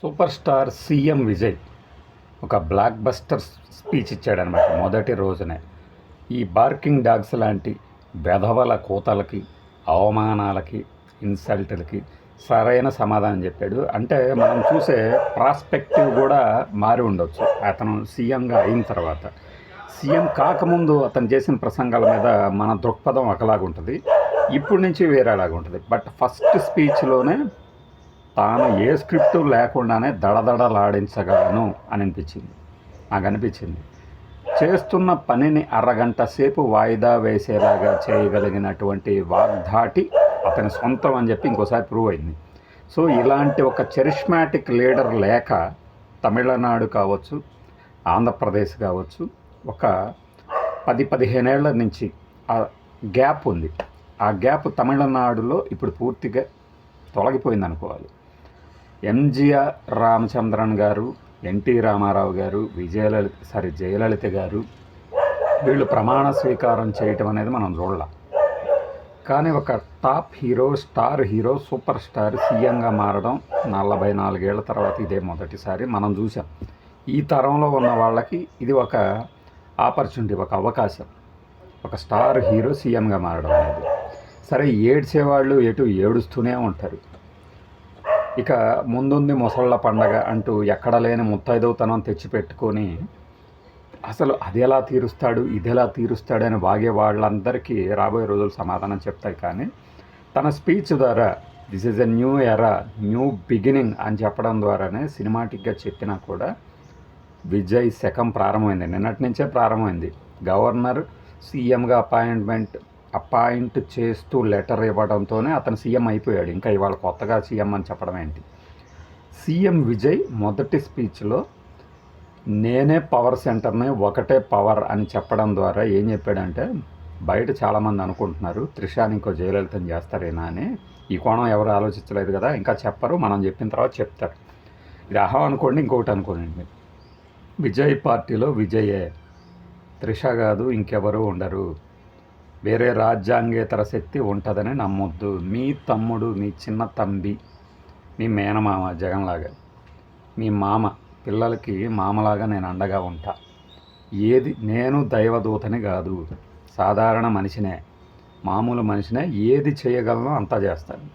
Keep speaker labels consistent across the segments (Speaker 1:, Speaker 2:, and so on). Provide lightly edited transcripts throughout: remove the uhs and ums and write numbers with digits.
Speaker 1: Super star CM Vijay ఒక block buster speech ఇచ్చాడనమాట మొదటి రోజునే. ఈ బార్కింగ్ డాగ్స్ లాంటి బెధవల కూతలకి, అవమానాలకి, ఇన్సల్ట్లకి సరైన సమాధానం చెప్పాడు. అంటే మనం చూసే ప్రాస్పెక్టివ్ కూడా మారి ఉండొచ్చు అతను సీఎంగా అయిన తర్వాత. సీఎం కాకముందు అతను చేసిన ప్రసంగాల మీద మన దృక్పథం ఒకలాగుంటుంది, ఇప్పుడు నుంచి వేరేలాగుంటుంది. బట్ ఫస్ట్ స్పీచ్లోనే తాను ఏ స్క్రిప్టు లేకుండానే దడదడలాడించగలను అని నాకు అనిపించింది. చేస్తున్న పనిని అరగంట సేపు వాయిదా వేసేలాగా చేయగలిగినటువంటి వాగ్ధాటి అతని సొంతం అని చెప్పి ఇంకోసారి ప్రూవ్ అయింది. సో ఇలాంటి ఒక చరిష్మాటిక్ లీడర్ లేక తమిళనాడు కావచ్చు, ఆంధ్రప్రదేశ్ కావచ్చు, ఒక 10-15 ఏళ్ల నుంచి ఆ గ్యాప్ ఉంది. ఆ గ్యాప్ తమిళనాడులో ఇప్పుడు పూర్తిగా తొలగిపోయింది అనుకోవాలి. ఎంజిఆర్ రామచంద్రన్ గారు, ఎన్టీ రామారావు గారు, జయలలిత గారు వీళ్ళు ప్రమాణ స్వీకారం చేయటం అనేది మనం చూడాల. కానీ ఒక top hero, star hero, super star సీఎంగా మారడం 44 ఏళ్ల తర్వాత ఇదే మొదటిసారి మనం చూసాం. ఈ తరంలో ఉన్న వాళ్ళకి ఇది ఒక ఆపర్చునిటీ, ఒక అవకాశం, ఒక స్టార్ హీరో సీఎంగా మారడం అనేది. సరే, ఏడ్చేవాళ్ళు ఎటు ఏడుస్తూనే ఉంటారు. ఇక ముందుంది ముసళ్ళ పండగ అంటూ ఎక్కడ లేని ముత్తైదవుతనం తెచ్చిపెట్టుకొని అసలు అది ఎలా తీరుస్తాడు, ఇది ఎలా తీరుస్తాడు అని వాగే వాళ్ళందరికీ రాబోయే రోజులు సమాధానం చెప్తాయి. కానీ తన స్పీచ్ ద్వారా this is a new era, new beginning అని చెప్పడం ద్వారానే సినిమాటిక్గా చెప్పినా కూడా విజయ్ శకం ప్రారంభమైంది. నిన్నటి నుంచే ప్రారంభమైంది. గవర్నర్ సీఎంగా అపాయింట్ చేస్తూ లెటర్ ఇవ్వడంతోనే అతను సీఎం అయిపోయాడు. ఇంకా ఇవాళ కొత్తగా సీఎం అని చెప్పడం ఏంటి? సీఎం విజయ్ మొదటి స్పీచ్లో నేనే పవర్ సెంటర్ని, ఒకటే పవర్ అని చెప్పడం ద్వారా ఏం చెప్పాడంటే, బయట చాలామంది అనుకుంటున్నారు త్రిషాని ఇంకో జయలలితని చేస్తారేనా అని. ఈ కోణం ఎవరు ఆలోచించలేదు కదా, ఇంకా చెప్పరు, మనం చెప్పిన తర్వాత చెప్తారు. ఇది అహం అనుకోండి, ఇంకొకటి అనుకోండి. విజయ్ పార్టీలో విజయే, త్రిష కాదు, ఇంకెవరు ఉండరు. వేరే రాజ్యాంగేతర శక్తి ఉంటుందని నమ్మొద్దు. మీ తమ్ముడు, మీ చిన్న తంబి, మీ మేనమామ జగన్లాగా, మీ మామ పిల్లలకి మామలాగా నేను అండగా ఉంటా. నేను దైవదూతని కాదు, సాధారణ మనిషినే, మామూలు మనిషినే. ఏది చేయగలనో అంతా చేస్తాను.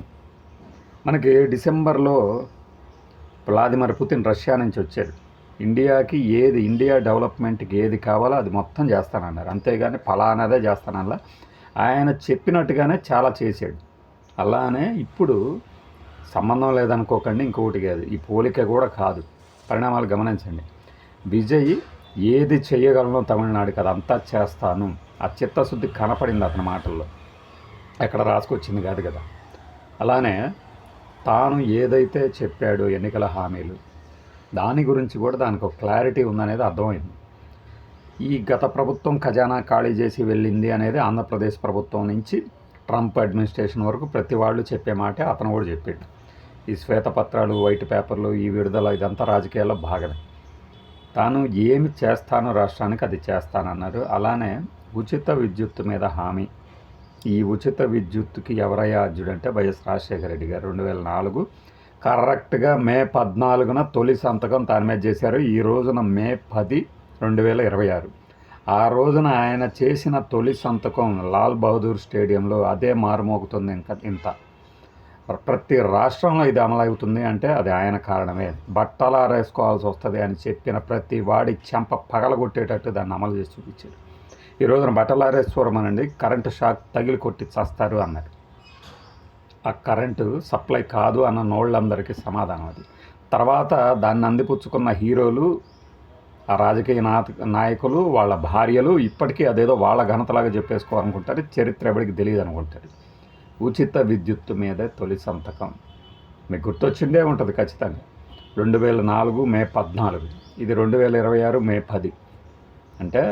Speaker 1: మనకి డిసెంబర్లో వ్లాదిమిర్ పుతిన్ రష్యా నుంచి వచ్చారు. ఇండియా డెవలప్మెంట్కి ఏది కావాలో అది మొత్తం చేస్తానన్నారు. అంతేగాని ఫలానాదే చేస్తానల్లా. ఆయన చెప్పినట్టుగానే చాలా చేశాడు. అలానే ఇప్పుడు సంబంధం లేదనుకోకండి, ఇంకొకటి కాదు, ఈ పోలిక కూడా కాదు, పరిణామాలు గమనించండి. విజయ్ ఏది చేయగలనో తమిళనాడుకి అదంతా చేస్తాను. ఆ చిత్తశుద్ధి కనపడింది అతని మాటల్లో, ఎక్కడ రాసుకొచ్చింది కాదు కదా. అలానే తాను ఏదైతే చెప్పాడో ఎన్నికల హామీలు, దాని గురించి కూడా దానికి ఒక క్లారిటీ ఉందనేది అర్థమైంది. ఈ గత ప్రభుత్వం ఖజానా ఖాళీ చేసి వెళ్ళింది అనేది ఆంధ్రప్రదేశ్ ప్రభుత్వం నుంచి ట్రంప్ అడ్మినిస్ట్రేషన్ వరకు ప్రతి వాళ్ళు చెప్పే మాటే అతను కూడా చెప్పాడు. ఈ శ్వేతపత్రాలు, వైట్ పేపర్లు, ఈ విడుదల ఇదంతా రాజకీయాల్లో భాగమే. తాను ఏమి చేస్తానో రాష్ట్రానికి అది చేస్తానన్నారు. అలానే ఉచిత విద్యుత్తు మీద హామీ. ఈ ఉచిత విద్యుత్తుకి ఎవరయ్యా అర్జుడంటే వైఎస్ రాజశేఖర రెడ్డి గారు 2004 కరెక్ట్గా మే 14న తొలి సంతకం దాని మీద చేశారు. ఈ రోజున మే 10, 2026. ఆ రోజున ఆయన చేసిన తొలి సంతకం లాల్ బహదూర్ స్టేడియంలో అదే మారుమోగుతుంది. ఇంత ప్రతి రాష్ట్రంలో ఇది అమలవుతుంది అంటే అది ఆయన కారణమే. బట్టలారేసుకోవాల్సి వస్తుంది అని చెప్పిన ప్రతి వాడి చెంప పగలగొట్టేటట్టు దాన్ని అమలు చేసి చూపించారు. ఈ రోజున బట్టలారేసుకోరమనండి, కరెంటు షాక్ తగిలి కొట్టి చస్తారు అన్నారు. ఆ కరెంటు సప్లై కాదు అన్న నోళ్ళందరికీ సమాధానం అది. తర్వాత దాన్ని అందిపుచ్చుకున్న హీరోలు, ఆ రాజకీయ నాయకులు, వాళ్ళ భార్యలు ఇప్పటికీ అదేదో వాళ్ళ ఘనతలాగా చెప్పేసుకోవాలనుకుంటారు. చరిత్ర ఎవరికి తెలియదు అనుకుంటారు. ఉచిత విద్యుత్తు మీదే తొలి సంతకం మీకు గుర్తొచ్చిందే ఉంటుంది ఖచ్చితంగా. 2004 మే 14, ఇది 2026 మే 10. అంటే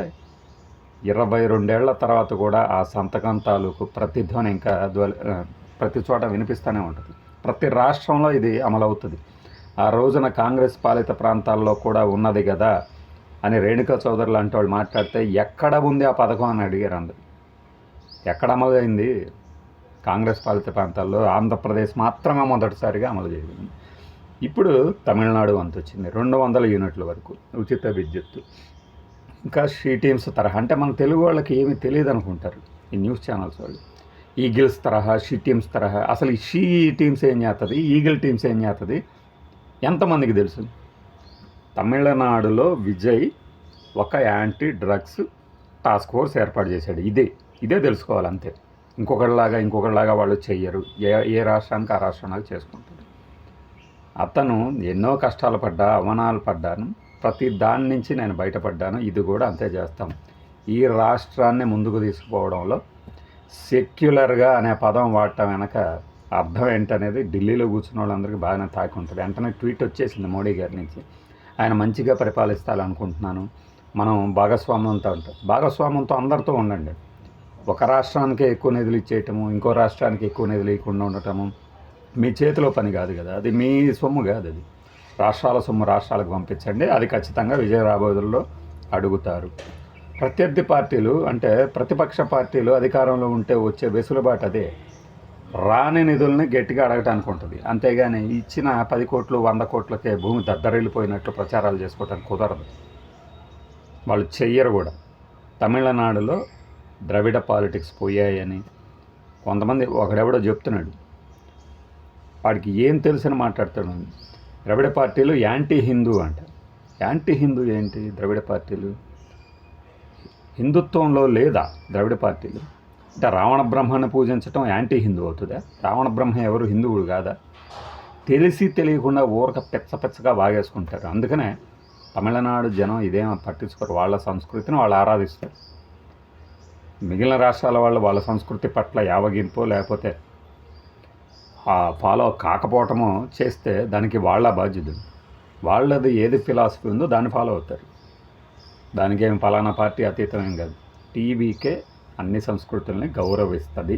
Speaker 1: 22 ఏళ్ల తర్వాత కూడా ఆ సంతకం తాలూకు ప్రతిధ్వని ఇంకా ప్రతి చోట వినిపిస్తూనే ఉంటుంది. ప్రతి రాష్ట్రంలో ఇది అమలవుతుంది. ఆ రోజున కాంగ్రెస్ పాలిత ప్రాంతాల్లో కూడా ఉన్నది కదా అని రేణుకా చౌదరి లాంటి వాళ్ళు మాట్లాడితే, ఎక్కడ ఉంది ఆ పథకం అని అడిగారు అందరు. ఎక్కడ అమలు అయింది? కాంగ్రెస్ పాలిత ప్రాంతాల్లో ఆంధ్రప్రదేశ్ మాత్రమే మొదటిసారిగా అమలు చేసింది. ఇప్పుడు తమిళనాడు వంతు వచ్చింది 200 యూనిట్ల వరకు ఉచిత విద్యుత్తు. ఇంకా షీ టీమ్స్ తరహా, అంటే మన తెలుగు వాళ్ళకి ఏమీ తెలియదు అనుకుంటారు ఈ న్యూస్ ఛానల్స్ వాళ్ళు. ఈగిల్స్ తరహా, షీ టీమ్స్ తరహా. అసలు ఈ షీ టీమ్స్ ఏం చేస్తుంది, ఈగిల్ టీమ్స్ ఏం చేస్తుంది ఎంతమందికి తెలుసు? తమిళనాడులో విజయ్ ఒక యాంటీ డ్రగ్స్ టాస్క్ ఫోర్స్ ఏర్పాటు చేశాడు. ఇదే తెలుసుకోవాలి అంతే. ఇంకొకటిలాగా వాళ్ళు చెయ్యరు. ఏ రాష్ట్రానికి ఆ రాష్ట్రానికి చేసుకుంటారు. అతను ఎన్నో కష్టాలు పడ్డా, అవమానాలు పడ్డాను, ప్రతి దాని నుంచి నేను బయటపడ్డాను. ఇది కూడా అంతే చేస్తాం. ఈ రాష్ట్రాన్ని ముందుకు తీసుకుపోవడంలో సెక్యులర్గా అనే పదం వాడటం వెనక అర్థం ఏంటనేది ఢిల్లీలో కూర్చున్న వాళ్ళందరికీ బాగానే తాకి ఉంటుంది. వెంటనే ట్వీట్ వచ్చేసింది మోడీ గారి నుంచి, ఆయన మంచిగా పరిపాలిస్తాలనుకుంటున్నాను, మనం భాగస్వామ్యంతో అందరితో ఉండండి. ఒక రాష్ట్రానికి ఎక్కువ నిధులు ఇచ్చేయటము, ఇంకో రాష్ట్రానికి ఎక్కువ నిధులు ఇవ్వకుండా ఉండటము మీ చేతిలో పని కాదు కదా. అది మీ సొమ్ము కాదు, అది రాష్ట్రాల సొమ్ము. రాష్ట్రాలకు పంపించండి, అది ఖచ్చితంగా విజయ రాబోదుల్లో అడుగుతారు. ప్రత్యర్థి పార్టీలు అంటే ప్రతిపక్ష పార్టీలు అధికారంలో ఉంటే వచ్చే వెసులుబాటు అదే. రాని నిధుల్ని గట్టిగా అడగటానికి ఉంటుంది, అంతేగాని ఇచ్చిన 10 కోట్లు 100 కోట్లకే భూమి దద్దరిల్లిపోయినట్లు ప్రచారాలు చేసుకోవటానికి కుదరదు. వాళ్ళు చెయ్యరు కూడా. తమిళనాడులో ద్రవిడ పాలిటిక్స్ పోయాయని కొంతమంది, ఒకడెవడో చెప్తున్నాడు, వాడికి ఏం తెలుసని మాట్లాడుతున్నాడు. ద్రవిడ పార్టీలు యాంటీ హిందూ అంట. యాంటీ హిందూ ఏంటి? ద్రవిడ పార్టీలు హిందుత్వంలో లేదా? ద్రవిడ పార్టీలు అంటే రావణ బ్రహ్మను పూజించడం యాంటీ హిందూ అవుతుందా? రావణ బ్రహ్మ ఎవరు హిందువుడు కాదా? తెలిసి తెలియకుండా ఊరక పెచ్చగా బాగేసుకుంటారు. అందుకనే తమిళనాడు జనం ఇదేం పట్టించుకోరు. వాళ్ళ సంస్కృతిని వాళ్ళు ఆరాధిస్తారు. మిగిలిన రాష్ట్రాల వాళ్ళు వాళ్ళ సంస్కృతి పట్ల యావగింపో లేకపోతే ఫాలో కాకపోవటమో చేస్తే దానికి వాళ్ళ బాధ్యతలు. వాళ్ళది ఏది ఫిలాసఫీ ఉందో దాన్ని ఫాలో అవుతారు. దానికేమి ఫలానా పార్టీ అతీతమేం కాదు. టీవీకే అన్ని సంస్కృతుల్ని గౌరవిస్తుంది.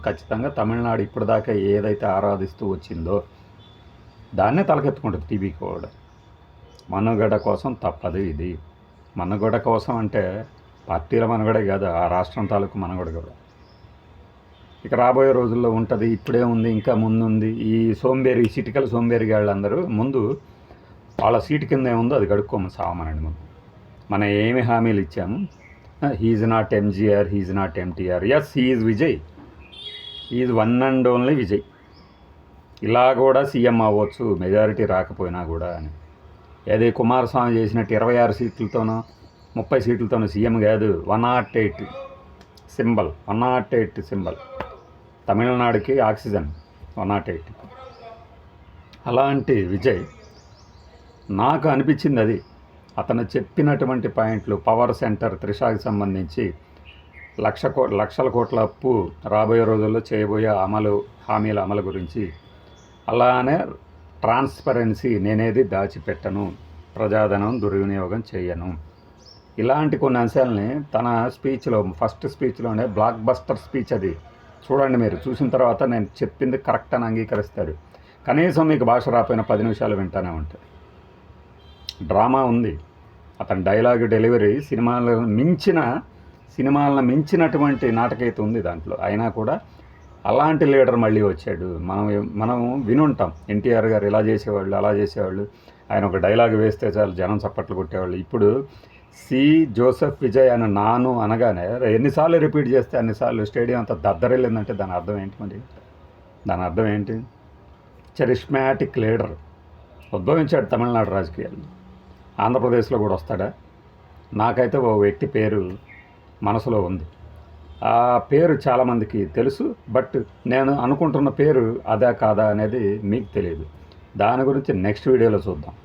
Speaker 1: ఖచ్చితంగా తమిళనాడు ఇప్పటిదాకా ఏదైతే ఆరాధిస్తూ వచ్చిందో దాన్నే తలకెత్తుకుంటుంది టీవీకి కూడా. మనుగడ కోసం తప్పదు ఇది. మనుగడ కోసం అంటే పార్టీల మనుగడే కాదు, ఆ రాష్ట్రం తాలూకు మనుగడ కూడా. ఇక రాబోయే రోజుల్లో ఉంటుంది, ఇప్పుడే ఉంది, ఇంకా ముందుంది. ఈ చిటికల సోంబేరి గాళ్ళందరూ ముందు వాళ్ళ సీటు కింద ఏముందో అది కడుక్కోమని సావమనండి. మనం ఏమి హామీలు ఇచ్చాము? He's not MGR, he's not NTR. Yes, he's Vijay, he's one and only Vijay. ఇలా కూడా సీఎం అవ్వచ్చు మెజారిటీ రాకపోయినా కూడా అని. ఏది కుమారస్వామి చేసినట్టు 26 సీట్లతోనో 30 సీట్లతోనో సీఎం కాదు. 108 సింబల్. తమిళనాడుకి ఆక్సిజన్ 108. అలాంటి విజయ్ నాకు అనిపించింది అది. అతను చెప్పినటువంటి పాయింట్లు, పవర్ సెంటర్ త్రిషాకి సంబంధించి లక్షల కోట్ల అప్పు రాబోయే రోజుల్లో చేయబోయే హామీల అమలు గురించి, అలానే ట్రాన్స్పరెన్సీ, నేనేది దాచిపెట్టను, ప్రజాధనం దుర్వినియోగం చేయను, ఇలాంటి కొన్ని అంశాలని తన స్పీచ్లో, ఫస్ట్ స్పీచ్లోనే బ్లాక్ బస్టర్ స్పీచ్ అది. చూడండి, మీరు చూసిన తర్వాత నేను చెప్పింది కరెక్ట్ అని అంగీకరిస్తారు. కనీసం మీకు భాష రాపోయిన 10 నిమిషాలు వింటానే ఉంటాయి. డ్రామా ఉంది, అతని డైలాగ్ డెలివరీ సినిమాలను మించినటువంటి నాటకీయత ఉంది దాంట్లో. అయినా కూడా అలాంటి లీడర్ మళ్ళీ వచ్చాడు. మనం వినుంటాం, ఎన్టీఆర్ గారు ఇలా చేసేవాళ్ళు, అలా చేసేవాళ్ళు, ఆయన ఒక డైలాగ్ వేస్తే చాలు జనం చప్పట్లు కొట్టేవాళ్ళు. ఇప్పుడు జోసెఫ్ విజయ్ అని నాను అనగానే ఎన్నిసార్లు రిపీట్ చేస్తే అన్నిసార్లు స్టేడియం అంతా దద్దరిల్లిందంటే దాని అర్థం ఏంటి? దాని అర్థం ఏంటి? చరిష్మాటిక్ లీడర్ ఉద్భవించాడు తమిళనాడు రాజకీయాల్లో. ఆంధ్రప్రదేశ్లో కూడా వస్తాడా? నాకైతే ఓ వ్యక్తి పేరు మనసులో ఉంది. ఆ పేరు చాలామందికి తెలుసు, బట్ నేను అనుకుంటున్న పేరు అదా కాదా అనేది మీకు తెలియదు. దాని గురించి నెక్స్ట్ వీడియోలో చూద్దాం.